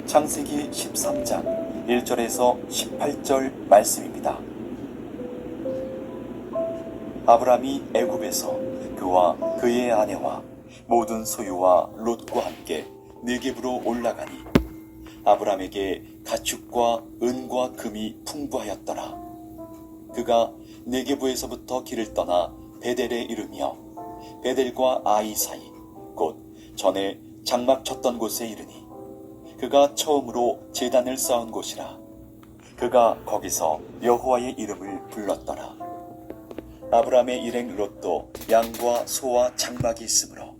창세기 13장 1절에서 18절 말씀입니다. 아브람이 애굽에서 그와 그의 아내와 모든 소유와 롯과 함께 네겝으로 올라가니 아브람에게 가축과 은과 금이 풍부하였더라. 그가 네겝에서부터 길을 떠나 베델에 이르며 베델과 아이 사이 곧 전에 장막 쳤던 곳에 이르니 그가 처음으로 제단을 쌓은 곳이라. 그가 거기서 여호와의 이름을 불렀더라. 아브람의 일행 롯도 양과 소와 장막이 있으므로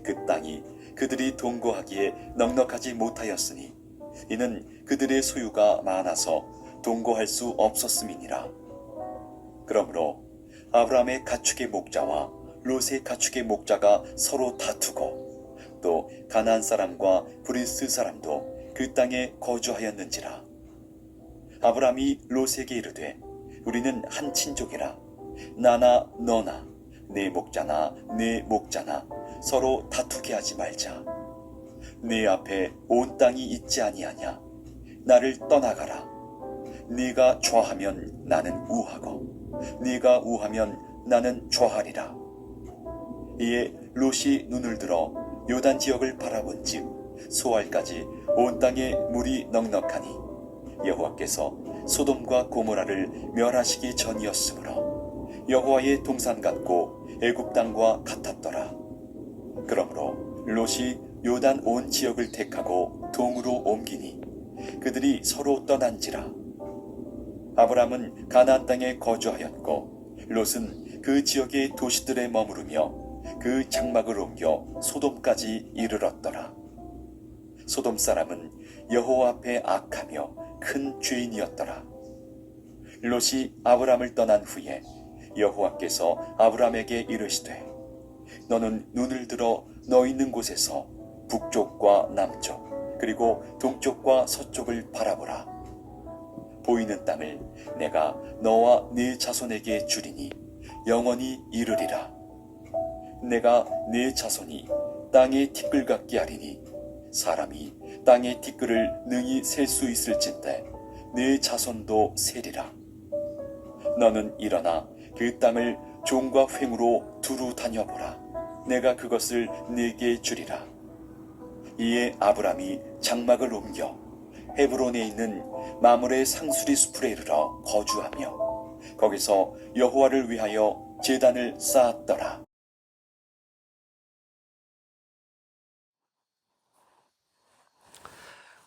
그 땅이 그들이 동거하기에 넉넉하지 못하였으니 이는 그들의 소유가 많아서 동거할 수 없었음이니라. 그러므로 아브람의 가축의 목자와 롯의 가축의 목자가 서로 다투고 또 가나안 사람과 브리스 사람도 그 땅에 거주하였는지라. 아브람이 롯에게 이르되 우리는 한 친족이라. 나나 너나 내 목자나 내 목자나 서로 다투게 하지 말자. 네 앞에 온 땅이 있지 아니하냐. 나를 떠나가라. 네가 좌하면 나는 우하고 네가 우하면 나는 좌하리라. 이에 롯이 눈을 들어 요단 지역을 바라본즉 소알까지 온 땅에 물이 넉넉하니 여호와께서 소돔과 고모라를 멸하시기 전이었으므로 여호와의 동산 같고 애굽 땅과 같았더라. 그러므로 롯이 요단 온 지역을 택하고 동으로 옮기니 그들이 서로 떠난지라. 아브람은 가나안 땅에 거주하였고 롯은 그 지역의 도시들에 머무르며 그 장막을 옮겨 소돔까지 이르렀더라. 소돔 사람은 여호와 앞에 악하며 큰 죄인이었더라. 롯이 아브람을 떠난 후에 여호와께서 아브람에게 이르시되 너는 눈을 들어 너 있는 곳에서 북쪽과 남쪽 그리고 동쪽과 서쪽을 바라보라. 보이는 땅을 내가 너와 네 자손에게 주리니 영원히 이르리라. 내가 네 자손이 땅의 티끌 같게 하리니 사람이 땅의 티끌을 능히 셀 수 있을진데 네 자손도 세리라. 너는 일어나 그 땅을 종과 횡으로 두루 다녀보라. 내가 그것을 네게 주리라. 이에 아브람이 장막을 옮겨 헤브론에 있는 마므레 상수리 숲에 이르러 거주하며 거기서 여호와를 위하여 제단을 쌓았더라.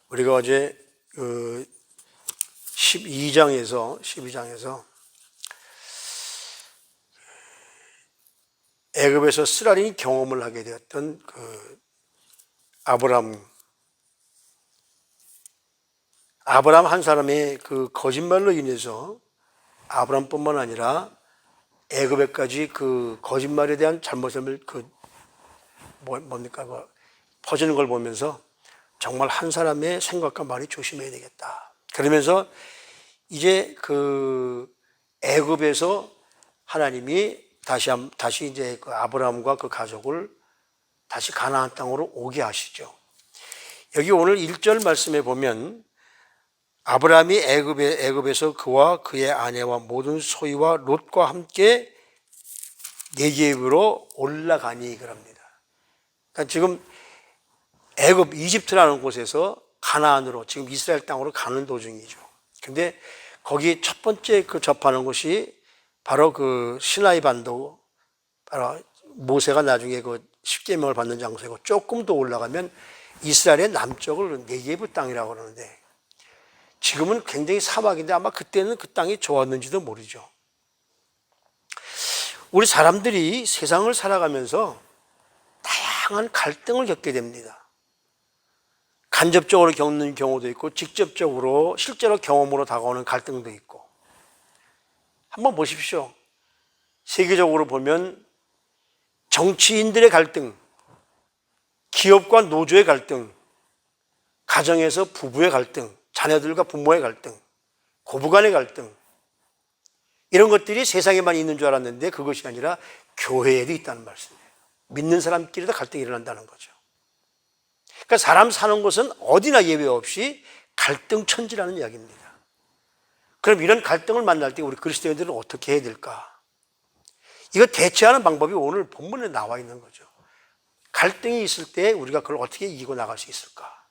우리가 어제 12장에서 애굽에서 쓰라린 경험을 하게 되었던 그 아브람 한 사람의 그 거짓말로 인해서 아브람뿐만 아니라 애굽에까지 그 거짓말에 대한 잘못을 퍼지는 걸 보면서 정말 한 사람의 생각과 말이 조심해야 되겠다. 그러면서 이제 그 애굽에서 하나님이 다시 이제 그 아브라함과 그 가족을 다시 가나안 땅으로 오게 하시죠. 여기 오늘 1절 말씀에 보면 아브라함이 애굽에서 그와 그의 아내와 모든 소유와 롯과 함께 네겝으로 올라가니 그럽니다. 그러니까 지금 애굽, 이집트라는 곳에서 가나안으로 지금 이스라엘 땅으로 가는 도중이죠. 근데 거기 첫 번째 그 접하는 곳이 바로 그 시나이 반도, 바로 모세가 나중에 그 십계명을 받는 장소이고 조금 더 올라가면 이스라엘의 남쪽을 네겝 땅이라고 그러는데 지금은 굉장히 사막인데 아마 그때는 그 땅이 좋았는지도 모르죠. 우리 사람들이 세상을 살아가면서 다양한 갈등을 겪게 됩니다. 간접적으로 겪는 경우도 있고 직접적으로 실제로 경험으로 다가오는 갈등도 있고. 한번 보십시오. 세계적으로 보면 정치인들의 갈등, 기업과 노조의 갈등, 가정에서 부부의 갈등, 자녀들과 부모의 갈등, 고부간의 갈등, 이런 것들이 세상에만 있는 줄 알았는데 그것이 아니라 교회에도 있다는 말씀이에요. 믿는 사람끼리도 갈등이 일어난다는 거죠. 그러니까 사람 사는 곳은 어디나 예외 없이 갈등천지라는 이야기입니다. 그럼 이런 갈등을 만날 때 우리 그리스도인들은 어떻게 해야 될까? 이거 대처하는 방법이 오늘 본문에 나와 있는 거죠. 갈등이 있을 때 우리가 그걸 어떻게 이기고 나갈 수 있을까?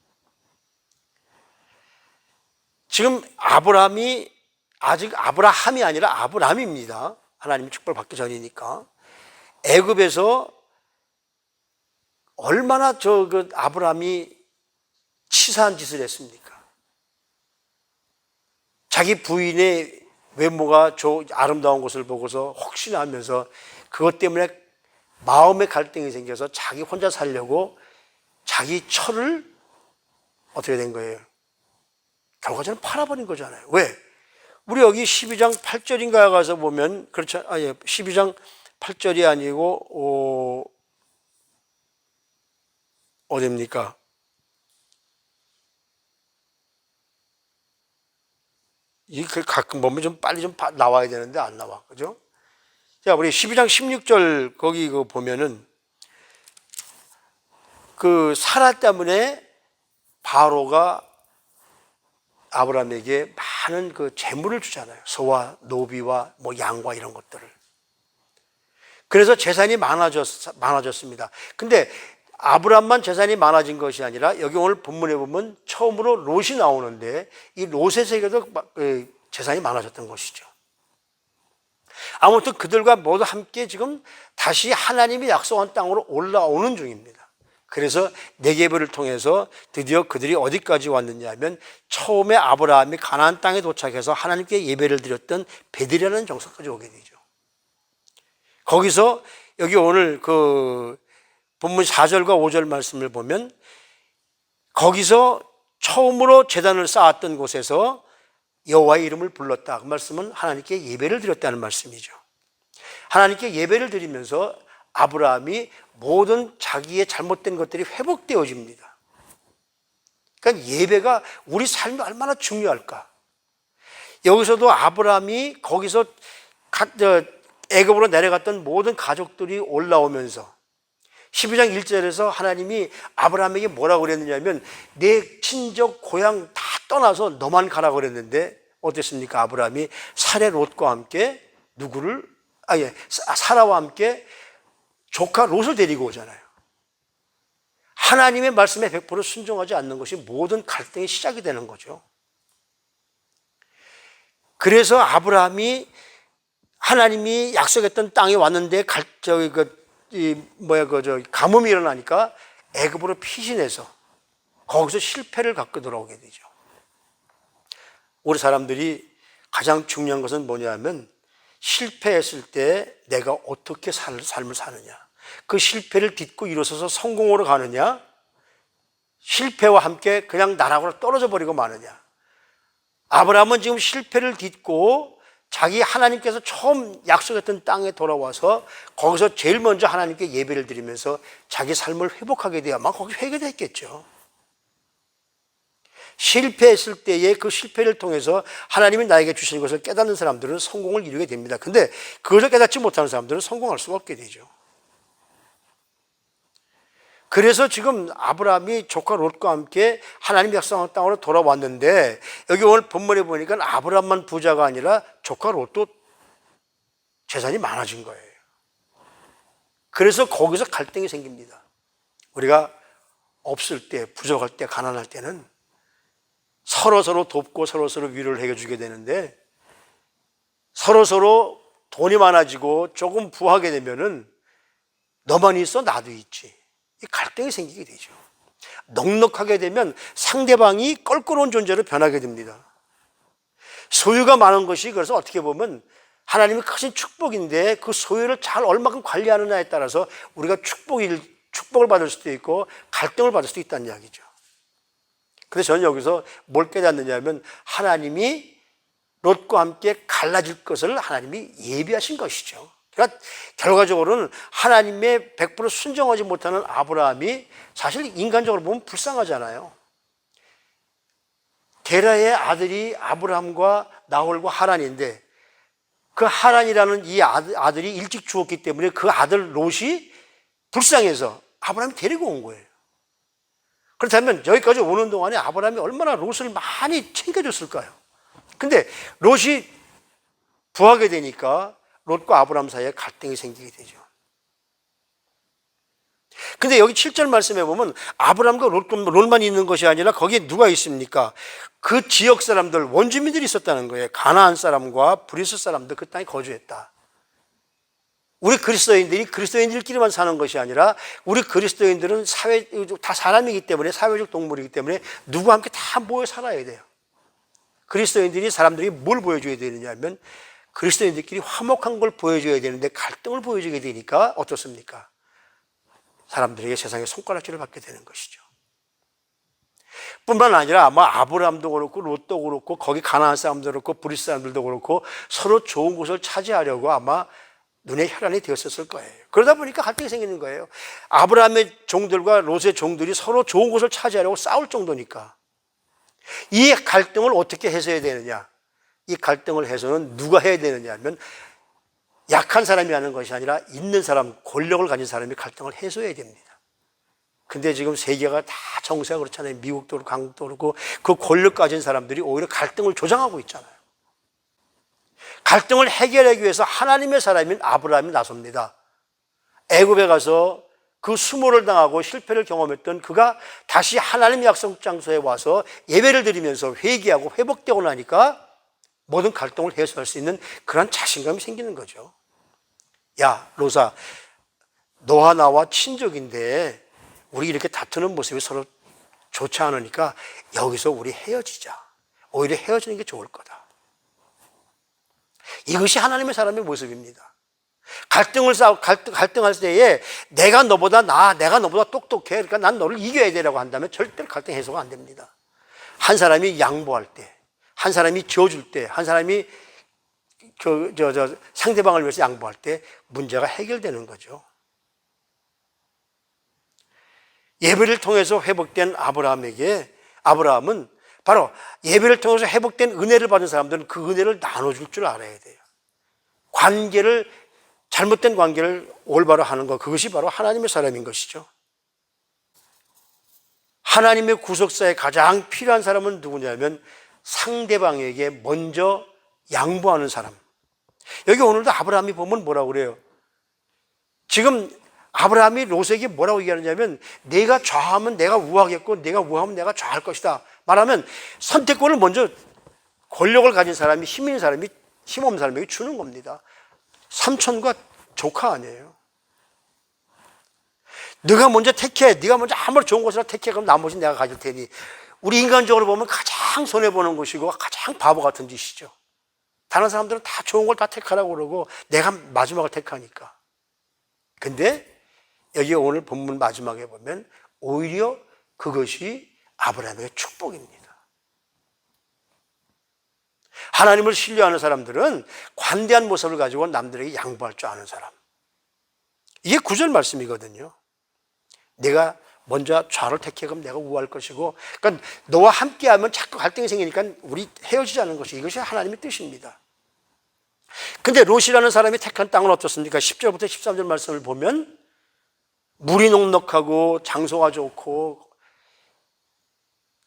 지금 아브라함이 아직 아브라함이 아니라 아브람입니다. 하나님의 축복을 받기 전이니까. 애굽에서 얼마나 아브라함이 치사한 짓을 했습니까? 자기 부인의 외모가 아름다운 것을 보고서 혹시나 하면서 그것 때문에 마음의 갈등이 생겨서 자기 혼자 살려고 자기 처를 어떻게 된 거예요? 결과적으로 팔아버린 거잖아요. 왜? 우리 여기 12장 8절인가에 가서 보면, 그렇죠. 12장 8절이 아니고, 어딥니까? 이게 가끔 보면 좀 빨리 좀 나와야 되는데 안 나와. 그죠? 자, 우리 12장 16절 거기 보면은 그 사라 때문에 바로가 아브라함에게 많은 그 재물을 주잖아요. 소와 노비와 뭐 양과 이런 것들을. 그래서 재산이 많아졌습니다. 근데 아브라함만 재산이 많아진 것이 아니라 여기 오늘 본문에 보면 처음으로 롯이 나오는데 이 롯에게도 재산이 많아졌던 것이죠. 아무튼 그들과 모두 함께 지금 다시 하나님이 약속한 땅으로 올라오는 중입니다. 그래서 네게브를 통해서 드디어 그들이 어디까지 왔느냐 하면 처음에 아브라함이 가나안 땅에 도착해서 하나님께 예배를 드렸던 베들이라는 장소까지 오게 되죠. 거기서 여기 오늘 그 본문 4절과 5절 말씀을 보면 거기서 처음으로 제단을 쌓았던 곳에서 여호와의 이름을 불렀다. 그 말씀은 하나님께 예배를 드렸다는 말씀이죠. 하나님께 예배를 드리면서 아브라함이 모든 자기의 잘못된 것들이 회복되어집니다. 그러니까 예배가 우리 삶에 얼마나 중요할까? 여기서도 아브라함이 거기서 애굽으로 내려갔던 모든 가족들이 올라오면서 12장 1절에서 하나님이 아브라함에게 뭐라고 그랬느냐면 내 친족 고향 다 떠나서 너만 가라고 그랬는데 어땠습니까? 아브라함이 사레 롯과 함께 사라와 함께 조카 롯을 데리고 오잖아요. 하나님의 말씀에 100% 순종하지 않는 것이 모든 갈등의 시작이 되는 거죠. 그래서 아브라함이 하나님이 약속했던 땅에 왔는데 가뭄이 일어나니까 애굽으로 피신해서 거기서 실패를 갖고 돌아오게 되죠. 우리 사람들이 가장 중요한 것은 뭐냐면 실패했을 때 내가 어떻게 삶을 사느냐, 그 실패를 딛고 일어서서 성공으로 가느냐, 실패와 함께 그냥 나락으로 떨어져 버리고 마느냐. 아브라함은 지금 실패를 딛고 자기 하나님께서 처음 약속했던 땅에 돌아와서 거기서 제일 먼저 하나님께 예배를 드리면서 자기 삶을 회복하게 돼야만 거기 회개됐겠죠. 실패했을 때의 그 실패를 통해서 하나님이 나에게 주신 것을 깨닫는 사람들은 성공을 이루게 됩니다. 근데 그것을 깨닫지 못하는 사람들은 성공할 수가 없게 되죠. 그래서 지금 아브라함이 조카 롯과 함께 하나님 약속한 땅으로 돌아왔는데 여기 오늘 본문에 보니까 아브라함만 부자가 아니라 조카 롯도 재산이 많아진 거예요. 그래서 거기서 갈등이 생깁니다. 우리가 없을 때, 부족할 때, 가난할 때는 서로서로 돕고 서로서로 위로를 해주게 되는데 서로서로 돈이 많아지고 조금 부하게 되면은 너만 있어 나도 있지. 이 갈등이 생기게 되죠. 넉넉하게 되면 상대방이 껄끄러운 존재로 변하게 됩니다. 소유가 많은 것이 그래서 어떻게 보면 하나님의 크신 축복인데 그 소유를 잘 얼마큼 관리하느냐에 따라서 우리가 축복을 받을 수도 있고 갈등을 받을 수도 있다는 이야기죠. 그래서 저는 여기서 뭘 깨닫느냐 하면 하나님이 롯과 함께 갈라질 것을 하나님이 예비하신 것이죠. 그러니까 결과적으로는 하나님의 100% 순종하지 못하는 아브라함이 사실 인간적으로 보면 불쌍하잖아요. 게라의 아들이 아브라함과 나홀과 하란인데 그 하란이라는 이 아들이 일찍 죽었기 때문에 그 아들 롯이 불쌍해서 아브라함이 데리고 온 거예요. 그렇다면 여기까지 오는 동안에 아브라함이 얼마나 롯을 많이 챙겨줬을까요? 근데 롯이 부하게 되니까 롯과 아브라함 사이에 갈등이 생기게 되죠. 근데 여기 7절 말씀에 보면 아브라함과 롯만 있는 것이 아니라 거기에 누가 있습니까? 그 지역 사람들, 원주민들이 있었다는 거예요. 가나안 사람과 브리스 사람들 그 땅에 거주했다. 우리 그리스도인들이 그리스도인들끼리만 사는 것이 아니라 우리 그리스도인들은 다 사람이기 때문에, 사회적 동물이기 때문에 누구와 함께 다 모여 살아야 돼요. 그리스도인들이 사람들이 뭘 보여줘야 되느냐 하면 그리스도인들끼리 화목한 걸 보여줘야 되는데 갈등을 보여주게 되니까 어떻습니까? 사람들에게 세상에 손가락질을 받게 되는 것이죠. 뿐만 아니라 아마 아브라함도 그렇고 롯도 그렇고 거기 가나안 사람도 그렇고 브리스 사람들도 그렇고 서로 좋은 곳을 차지하려고 아마 눈에 혈안이 되었을 거예요. 그러다 보니까 갈등이 생기는 거예요. 아브라함의 종들과 롯의 종들이 서로 좋은 곳을 차지하려고 싸울 정도니까. 이 갈등을 어떻게 해소해야 되느냐? 이 갈등을 해소는 누가 해야 되느냐 하면 약한 사람이 하는 것이 아니라 있는 사람, 권력을 가진 사람이 갈등을 해소해야 됩니다. 근데 지금 세계가 다 정세가 그렇잖아요. 미국도 그렇고 한국도 그렇고 그 권력 가진 사람들이 오히려 갈등을 조장하고 있잖아요. 갈등을 해결하기 위해서 하나님의 사람인 아브라함이 나섭니다. 애굽에 가서 그 수모를 당하고 실패를 경험했던 그가 다시 하나님의 약속 장소에 와서 예배를 드리면서 회개하고 회복되고 나니까 모든 갈등을 해소할 수 있는 그런 자신감이 생기는 거죠. 야, 롯아, 너와 나와 친족인데 우리 이렇게 다투는 모습이 서로 좋지 않으니까 여기서 우리 헤어지자. 오히려 헤어지는 게 좋을 거다. 이것이 하나님의 사람의 모습입니다. 갈등할 때에 내가 너보다 내가 너보다 똑똑해. 그러니까 난 너를 이겨야 되라고 한다면 절대로 갈등 해소가 안 됩니다. 한 사람이 양보할 때, 한 사람이 지어줄 때, 한 사람이 상대방을 위해서 양보할 때 문제가 해결되는 거죠. 예배를 통해서 회복된 아브라함은 바로 예배를 통해서 회복된 은혜를 받은 사람들은 그 은혜를 나눠줄 줄 알아야 돼요. 잘못된 관계를 올바로 하는 것, 그것이 바로 하나님의 사람인 것이죠. 하나님의 구속사에 가장 필요한 사람은 누구냐면 상대방에게 먼저 양보하는 사람. 여기 오늘도 아브라함이 보면 뭐라고 그래요? 지금 아브라함이 롯에게 뭐라고 얘기하느냐면 내가 좌하면 내가 우하겠고 내가 우하면 내가 좌할 것이다. 말하면 선택권을 먼저 권력을 가진 사람이 힘 있는 사람이 힘없는 사람에게 주는 겁니다. 삼촌과 조카 아니에요. 네가 먼저 택해. 네가 먼저 아무리 좋은 것이라 택해. 그럼 나머지는 내가 가질 테니. 우리 인간적으로 보면 가장 손해보는 것이고 가장 바보 같은 짓이죠. 다른 사람들은 다 좋은 걸 다 택하라고 그러고 내가 마지막을 택하니까. 근데 여기 오늘 본문 마지막에 보면 오히려 그것이 아브라함의 축복입니다. 하나님을 신뢰하는 사람들은 관대한 모습을 가지고 남들에게 양보할 줄 아는 사람. 이게 9절 말씀이거든요. 내가 먼저 좌를 택해 그럼 내가 우할 것이고, 그러니까 너와 함께하면 자꾸 갈등이 생기니까 우리 헤어지자는 것이 이것이 하나님의 뜻입니다. 근데 롯이라는 사람이 택한 땅은 어떻습니까? 10절부터 13절 말씀을 보면 물이 넉넉하고 장소가 좋고,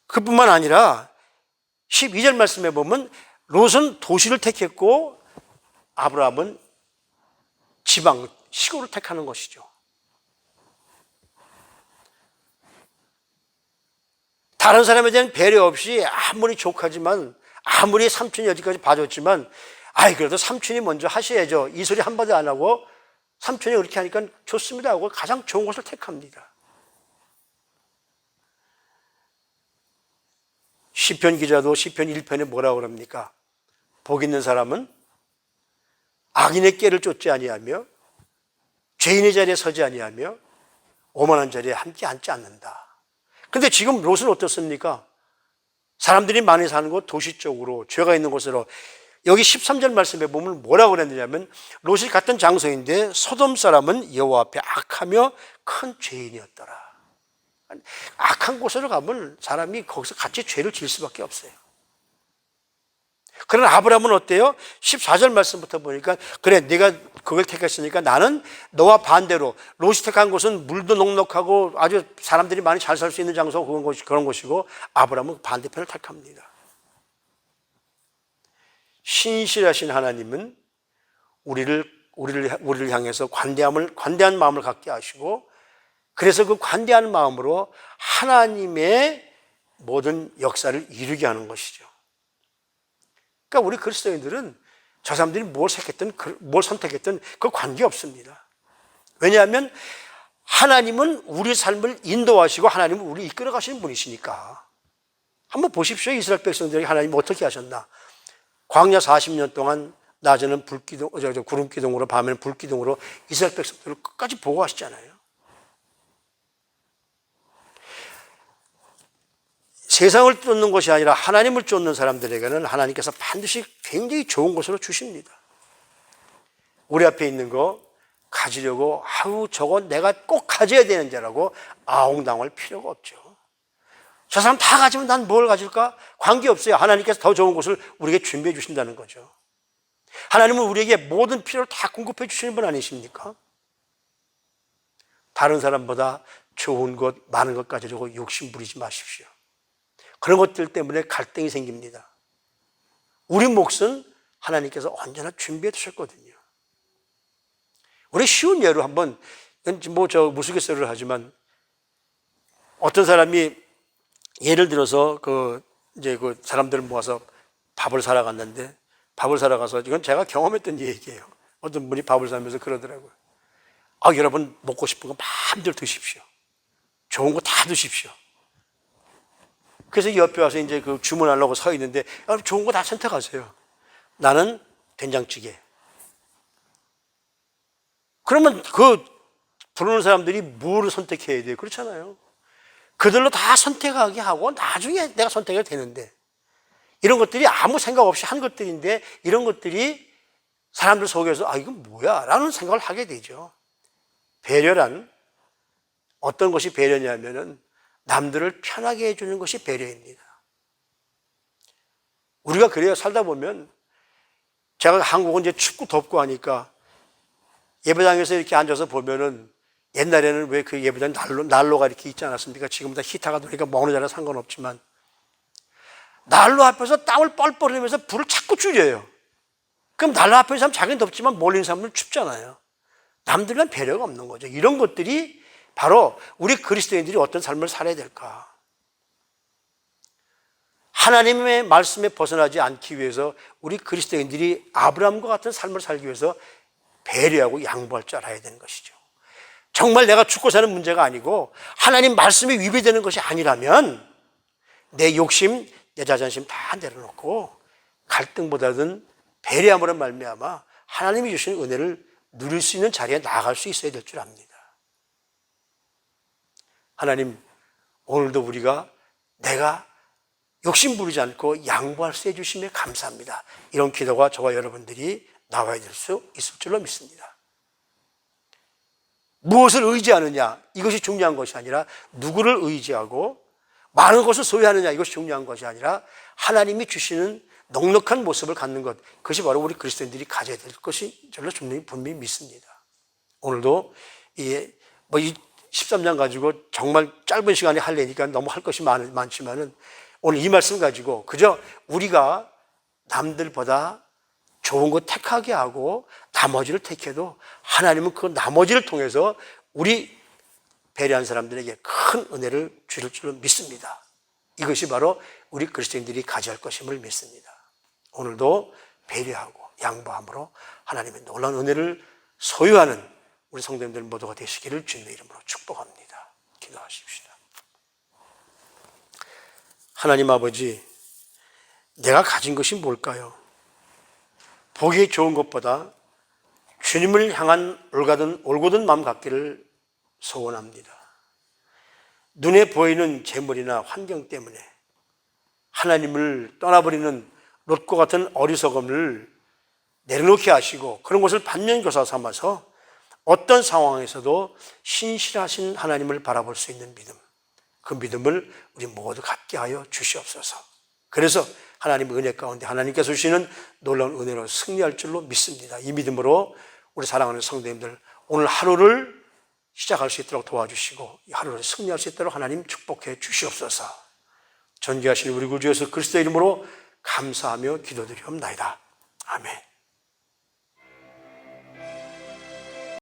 그뿐만 아니라 12절 말씀에 보면 롯은 도시를 택했고 아브라함은 지방, 시골을 택하는 것이죠. 다른 사람에 대한 배려 없이 아무리 조카지만 아무리 삼촌이 여기까지 봐줬지만 그래도 삼촌이 먼저 하셔야죠. 이 소리 한마디 안 하고 삼촌이 그렇게 하니까 좋습니다 하고 가장 좋은 것을 택합니다. 시편 기자도 시편 1편에 뭐라고 그럽니까? 복 있는 사람은 악인의 꾀를 쫓지 아니하며 죄인의 자리에 서지 아니하며 오만한 자리에 함께 앉지 않는다. 근데 지금 롯은 어떻습니까? 사람들이 많이 사는 곳 도시 쪽으로 죄가 있는 곳으로, 여기 13절 말씀에 보면 뭐라고 그랬느냐면 롯이 갔던 장소인데 소돔 사람은 여호와 앞에 악하며 큰 죄인이었더라. 악한 곳으로 가면 사람이 거기서 같이 죄를 지을 수밖에 없어요. 그러나 아브라함은 어때요? 14절 말씀부터 보니까 그래 내가 그걸 택했으니까 나는 너와 반대로 롯이 택한 곳은 물도 넉넉하고 아주 사람들이 많이 잘 살 수 있는 장소 그런 곳이고 아브라함은 반대편을 택합니다. 신실하신 하나님은 우리를 향해서 관대한 마음을 갖게 하시고 그래서 그 관대한 마음으로 하나님의 모든 역사를 이루게 하는 것이죠. 그러니까 우리 그리스도인들은 저 사람들이 뭘 선택했든 그 관계없습니다. 왜냐하면 하나님은 우리 삶을 인도하시고 하나님은 우리를 이끌어 가시는 분이시니까. 한번 보십시오. 이스라엘 백성들에게 하나님이 어떻게 하셨나. 광야 40년 동안 낮에는 구름 기둥으로 밤에는 불 기둥으로 이스라엘 백성들을 끝까지 보호하시잖아요. 세상을 쫓는 것이 아니라 하나님을 쫓는 사람들에게는 하나님께서 반드시 굉장히 좋은 것으로 주십니다. 우리 앞에 있는 거 가지려고 저거 내가 꼭 가져야 되는 자라고 아웅당할 필요가 없죠. 저 사람 다 가지면 난 뭘 가질까? 관계없어요. 하나님께서 더 좋은 것을 우리에게 준비해 주신다는 거죠. 하나님은 우리에게 모든 필요를 다 공급해 주시는 분 아니십니까? 다른 사람보다 좋은 것, 많은 것 가지려고 욕심 부리지 마십시오. 그런 것들 때문에 갈등이 생깁니다. 우리 몫은 하나님께서 언제나 준비해 두셨거든요. 우리 쉬운 예로 한번, 무스갯소리를 하지만, 어떤 사람이 예를 들어서 이제 사람들을 모아서 밥을 사러 갔는데, 밥을 사러 가서, 이건 제가 경험했던 얘기예요. 어떤 분이 밥을 사면서 그러더라고요. 여러분 먹고 싶은 거 마음대로 드십시오. 좋은 거 다 드십시오. 그래서 옆에 와서 이제 주문하려고 서 있는데, 좋은 거 다 선택하세요. 나는 된장찌개. 그러면 부르는 사람들이 뭐를 선택해야 돼요? 그렇잖아요. 그들로 다 선택하게 하고 나중에 내가 선택이 되는데, 이런 것들이 아무 생각 없이 한 것들인데, 이런 것들이 사람들 속에서 이건 뭐야? 라는 생각을 하게 되죠. 배려란 어떤 것이 배려냐면은 남들을 편하게 해주는 것이 배려입니다. 우리가 그래요. 살다 보면 제가 한국은 이제 춥고 덥고 하니까 예배당에서 이렇게 앉아서 보면은 옛날에는 왜 그 예배당 난로가 이렇게 있지 않았습니까? 지금 다 히터가 되니까 먹는 자랑 상관없지만 난로 앞에서 땀을 뻘뻘 흘리면서 불을 자꾸 줄여요. 그럼 난로 앞에 있는 사람 자기는 덥지만 멀리 있는 사람은 춥잖아요. 남들은 배려가 없는 거죠. 이런 것들이 바로 우리 그리스도인들이 어떤 삶을 살아야 될까? 하나님의 말씀에 벗어나지 않기 위해서 우리 그리스도인들이 아브라함과 같은 삶을 살기 위해서 배려하고 양보할 줄 알아야 되는 것이죠. 정말 내가 죽고 사는 문제가 아니고 하나님 말씀이 위배되는 것이 아니라면 내 욕심, 내 자존심 다 내려놓고 갈등보다는 배려함으로 말미암아 하나님이 주시는 은혜를 누릴 수 있는 자리에 나아갈 수 있어야 될 줄 압니다. 하나님, 오늘도 우리가 내가 욕심 부리지 않고 양보할 수 해주심에 감사합니다. 이런 기도가 저와 여러분들이 나와야 될 수 있을 줄로 믿습니다. 무엇을 의지하느냐, 이것이 중요한 것이 아니라 누구를 의지하고 많은 것을 소유하느냐, 이것이 중요한 것이 아니라 하나님이 주시는 넉넉한 모습을 갖는 것, 그것이 바로 우리 그리스도인들이 가져야 될 것이 저로 분명히 믿습니다. 오늘도 이 13장 가지고 정말 짧은 시간에 하려니까 너무 할 것이 많지만은 오늘 이 말씀 가지고 그저 우리가 남들보다 좋은 거 택하게 하고 나머지를 택해도 하나님은 그 나머지를 통해서 우리 배려한 사람들에게 큰 은혜를 주실 줄 믿습니다. 이것이 바로 우리 그리스도인들이 가져야 할 것임을 믿습니다. 오늘도 배려하고 양보함으로 하나님의 놀라운 은혜를 소유하는 우리 성도님들 모두가 되시기를 주님의 이름으로 축복합니다. 기도하십시다. 하나님 아버지, 내가 가진 것이 뭘까요? 보기 좋은 것보다 주님을 향한 올곧은 마음 갖기를 소원합니다. 눈에 보이는 재물이나 환경 때문에 하나님을 떠나버리는 롯과 같은 어리석음을 내려놓게 하시고 그런 것을 반면교사 삼아서 어떤 상황에서도 신실하신 하나님을 바라볼 수 있는 믿음, 그 믿음을 우리 모두 갖게 하여 주시옵소서. 그래서 하나님의 은혜 가운데 하나님께서 주시는 놀라운 은혜로 승리할 줄로 믿습니다. 이 믿음으로 우리 사랑하는 성도님들 오늘 하루를 시작할 수 있도록 도와주시고 이 하루를 승리할 수 있도록 하나님 축복해 주시옵소서. 존귀하신 우리 구주 예수 그리스도의 이름으로 감사하며 기도드리옵나이다. 아멘.